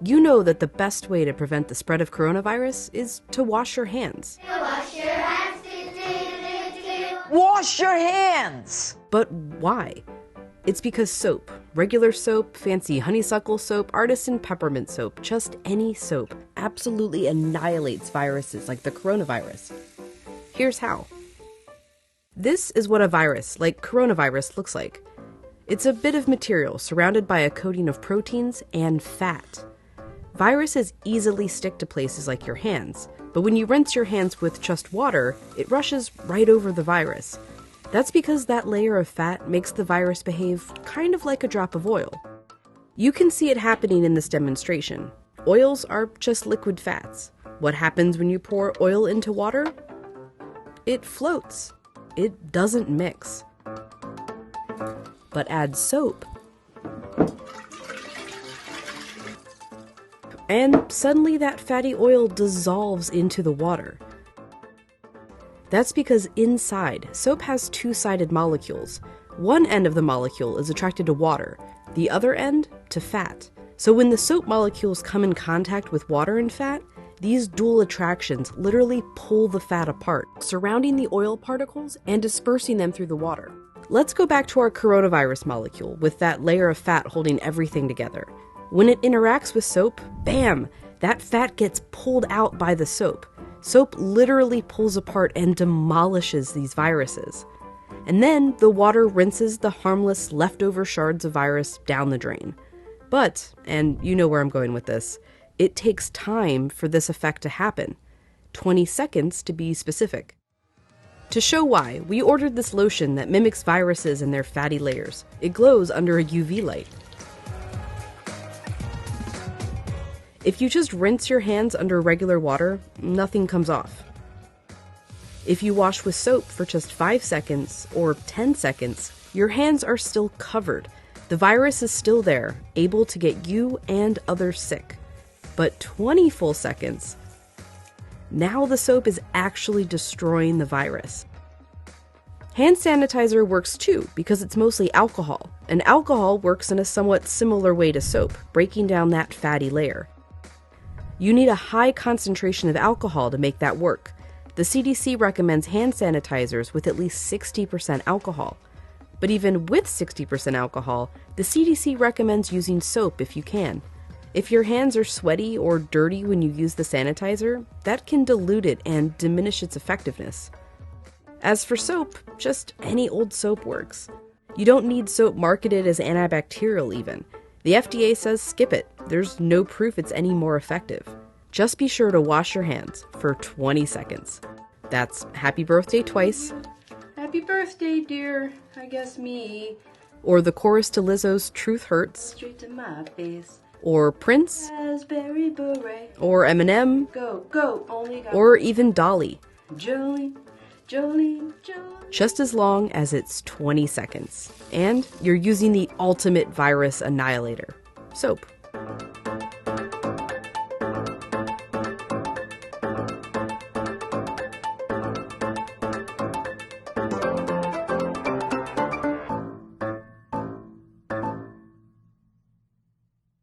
You know that the best way to prevent the spread of coronavirus is to wash your hands. Wash your hands. Wash your hands! But why? It's because soap, regular soap, fancy honeysuckle soap, artisan peppermint soap, just any soap, absolutely annihilates viruses like the coronavirus. Here's how. This is what a virus, like coronavirus, looks like. It's a bit of material surrounded by a coating of proteins and fat. Viruses easily stick to places like your hands, but when you rinse your hands with just water, it rushes right over the virus. That's because that layer of fat makes the virus behave kind of like a drop of oil. You can see it happening in this demonstration. Oils are just liquid fats. What happens when you pour oil into water? It floats. It doesn't mix. But add soap, and suddenly that fatty oil dissolves into the water. That's because inside, soap has two-sided molecules. One end of the molecule is attracted to water, the other end to fat. So when the soap molecules come in contact with water and fat, these dual attractions literally pull the fat apart, surrounding the oil particles and dispersing them through the water. Let's go back to our coronavirus molecule with that layer of fat holding everything together. When it interacts with soap, bam, that fat gets pulled out by the soap. Soap literally pulls apart and demolishes these viruses. And then the water rinses the harmless leftover shards of virus down the drain. But, and you know where I'm going with this, it takes time for this effect to happen. 20 seconds to be specific. To show why, we ordered this lotion that mimics viruses in their fatty layers. It glows under a UV light. If you just rinse your hands under regular water, nothing comes off. If you wash with soap for just 5 seconds or 10 seconds, your hands are still covered. The virus is still there, able to get you and others sick. But 20 full seconds, now the soap is actually destroying the virus. Hand sanitizer works too because it's mostly alcohol, and alcohol works in a somewhat similar way to soap, breaking down that fatty layer. You need a high concentration of alcohol to make that work. The CDC recommends hand sanitizers with at least 60% alcohol. But even with 60% alcohol, the CDC recommends using soap if you can. If your hands are sweaty or dirty when you use the sanitizer, that can dilute it and diminish its effectiveness. As for soap, just any old soap works. You don't need soap marketed as antibacterial even. The FDA says skip it. There's no proof it's any more effective. Just be sure to wash your hands for 20 seconds. That's happy birthday twice. Happy birthday, dear. I guess me. Or the chorus to Lizzo's Truth Hurts. Straight to my face. Or Prince. Raspberry beret. Or Eminem. Go, go, only go. Or even Dolly. Jolene, Jolene, Jolene. Just as long as it's 20 seconds. And you're using the ultimate virus annihilator, soap.